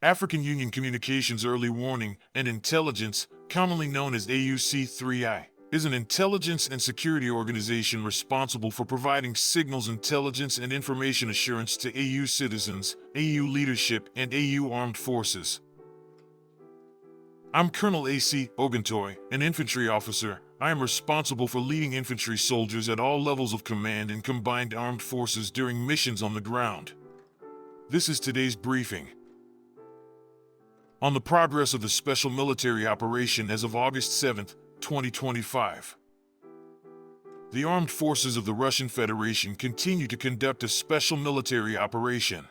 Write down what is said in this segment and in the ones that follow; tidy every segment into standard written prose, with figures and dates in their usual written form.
African Union Communications Early Warning and Intelligence, commonly known as AUC3I, is an intelligence and security organization responsible for providing signals intelligence and information assurance to AU citizens, AU leadership, and AU armed forces. I'm Colonel A.C. Oguntoye, an infantry officer. I am responsible for leading infantry soldiers at all levels of command in combined armed forces during missions on the ground. This is today's briefing. On the progress of the special military operation as of August 7, 2025. The armed forces of the Russian Federation continue to conduct a special military operation.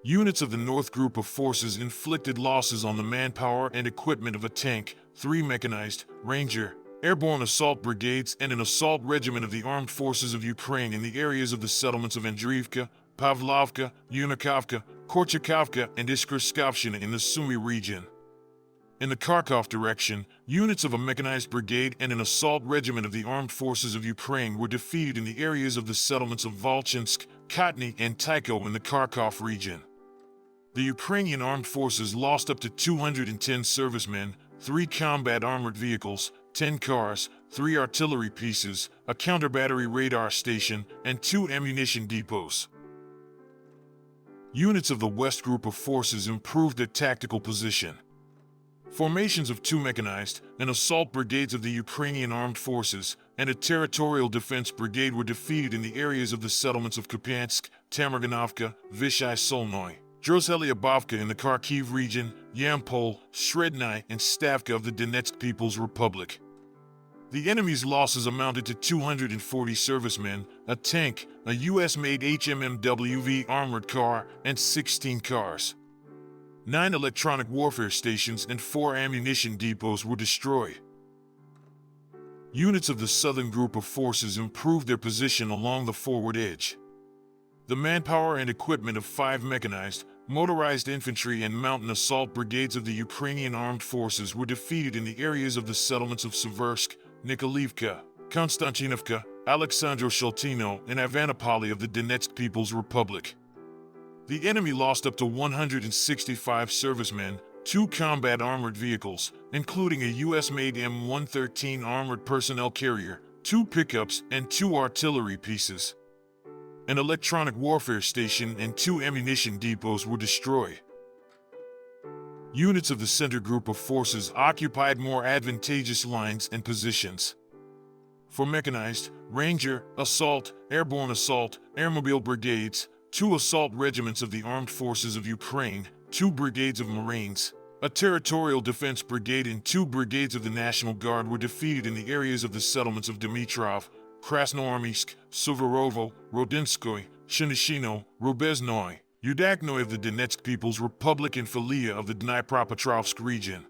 Units of the North Group of Forces inflicted losses on the manpower and equipment of a tank, 3 mechanized, Ranger, airborne assault brigades, and an assault regiment of the armed forces of Ukraine in the areas of the settlements of Andriivka, Pavlovka, Yunakovka, Korchakovka, and Iskrskovshchina in the Sumy region. In the Kharkov direction, units of a mechanized brigade and an assault regiment of the armed forces of Ukraine were defeated in the areas of the settlements of Volchansk, Kotny, and Tycho in the Kharkov region. The Ukrainian armed forces lost up to 210 servicemen, 3 combat armored vehicles, 10 cars, 3 artillery pieces, a counter-battery radar station, and 2 ammunition depots. Units of the West Group of Forces improved their tactical position. Formations of 2 mechanized and assault brigades of the Ukrainian Armed Forces and a territorial defense brigade were defeated in the areas of the settlements of Kupiansk, Tamarganovka, Vishay Solnoy, Drozhelyabovka in the Kharkiv region, Yampol, Shredny, and Stavka of the Donetsk People's Republic. The enemy's losses amounted to 240 servicemen, a tank, a U.S.-made HMMWV armored car, and 16 cars. 9 electronic warfare stations and 4 ammunition depots were destroyed. Units of the Southern Group of Forces improved their position along the forward edge. The manpower and equipment of 5 mechanized, motorized infantry and mountain assault brigades of the Ukrainian Armed Forces were defeated in the areas of the settlements of Seversk, Nikolaivka, Konstantinovka, Alexandro-Shaltino, and Ivanopoli of the Donetsk People's Republic. The enemy lost up to 165 servicemen, 2 combat armored vehicles, including a U.S.-made M113 armored personnel carrier, 2 pickups, and 2 artillery pieces. An electronic warfare station and 2 ammunition depots were destroyed. Units of the Center Group of Forces occupied more advantageous lines and positions. For mechanized, Ranger, Assault, Airborne Assault, Airmobile Brigades, 2 assault regiments of the Armed Forces of Ukraine, 2 brigades of Marines, a territorial defense brigade and 2 brigades of the National Guard were defeated in the areas of the settlements of Dmitrov, Krasnoarmysk, Suvarovo, Rodinskoy, Shinishino, Rubeznoy, Udaknoy of the Donetsk People's Republic and Filia of the Dnipropetrovsk region.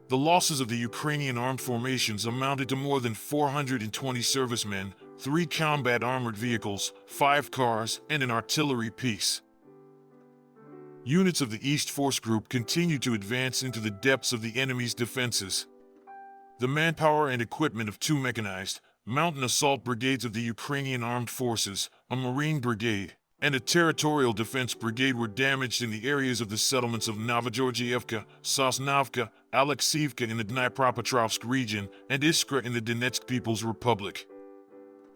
The losses of the Ukrainian armed formations amounted to more than 420 servicemen, 3 combat armored vehicles, 5 cars, and an artillery piece. Units of the East Force Group continued to advance into the depths of the enemy's defenses. The manpower and equipment of 2 mechanized, mountain assault brigades of the Ukrainian Armed Forces, a Marine Brigade, and a territorial defense brigade were damaged in the areas of the settlements of Novogeorgievka, Sosnovka, Alexievka in the Dnipropetrovsk region, and Iskra in the Donetsk People's Republic.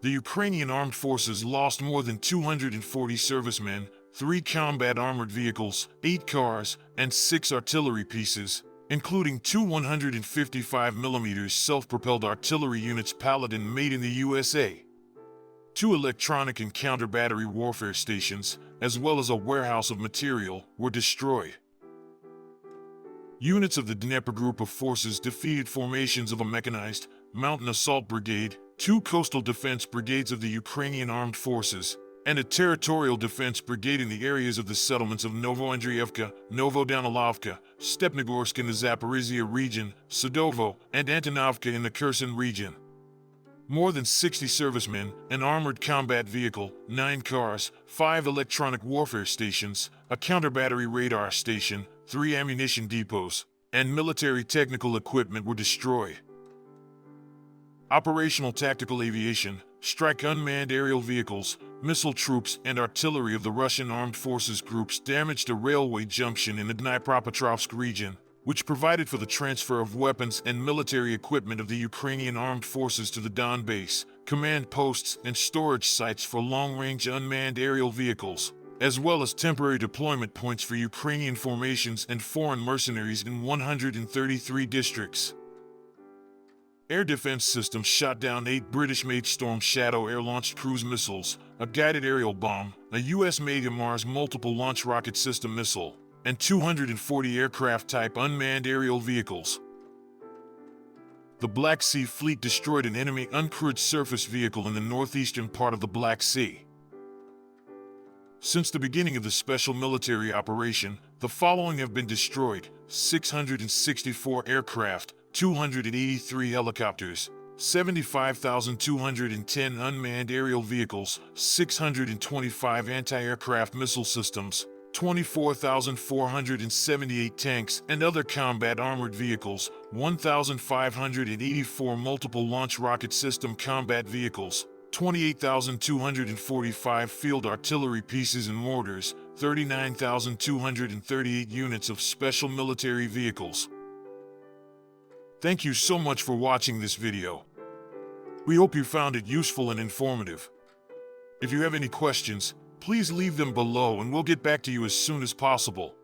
The Ukrainian Armed Forces lost more than 240 servicemen, 3 combat armored vehicles, 8 cars, and 6 artillery pieces, including 2 155mm self-propelled artillery units Paladin made in the USA. 2 electronic and counter-battery warfare stations, as well as a warehouse of materiel, were destroyed. Units of the Dnepr Group of Forces defeated formations of a mechanized, mountain assault brigade, 2 coastal defense brigades of the Ukrainian Armed Forces, and a territorial defense brigade in the areas of the settlements of Novoandrievka, Novodanilovka, Stepnogorsk in the Zaporizhia region, Sadovo, and Antonovka in the Kherson region. More than 60 servicemen, an armored combat vehicle, 9 cars, 5 electronic warfare stations, a counter-battery radar station, 3 ammunition depots, and military technical equipment were destroyed. Operational tactical aviation, strike unmanned aerial vehicles, missile troops, and artillery of the Russian armed forces groups damaged a railway junction in the Dnipropetrovsk region, which provided for the transfer of weapons and military equipment of the Ukrainian armed forces to the Donbass, command posts, and storage sites for long-range unmanned aerial vehicles, as well as temporary deployment points for Ukrainian formations and foreign mercenaries in 133 districts. Air defense systems shot down 8 British-made Storm Shadow air-launched cruise missiles, a guided aerial bomb, a US-made HIMARS multiple launch rocket system missile, and 240 aircraft-type unmanned aerial vehicles. The Black Sea Fleet destroyed an enemy uncrewed surface vehicle in the northeastern part of the Black Sea. Since the beginning of the special military operation, the following have been destroyed: 664 aircraft, 283 helicopters, 75,210 unmanned aerial vehicles, 625 anti-aircraft missile systems, 24,478 tanks and other combat armored vehicles, 1,584 multiple launch rocket system combat vehicles, 28,245 field artillery pieces and mortars, 39,238 units of special military vehicles. Thank you so much for watching this video. We hope you found it useful and informative. If you have any questions, please leave them below and we'll get back to you as soon as possible.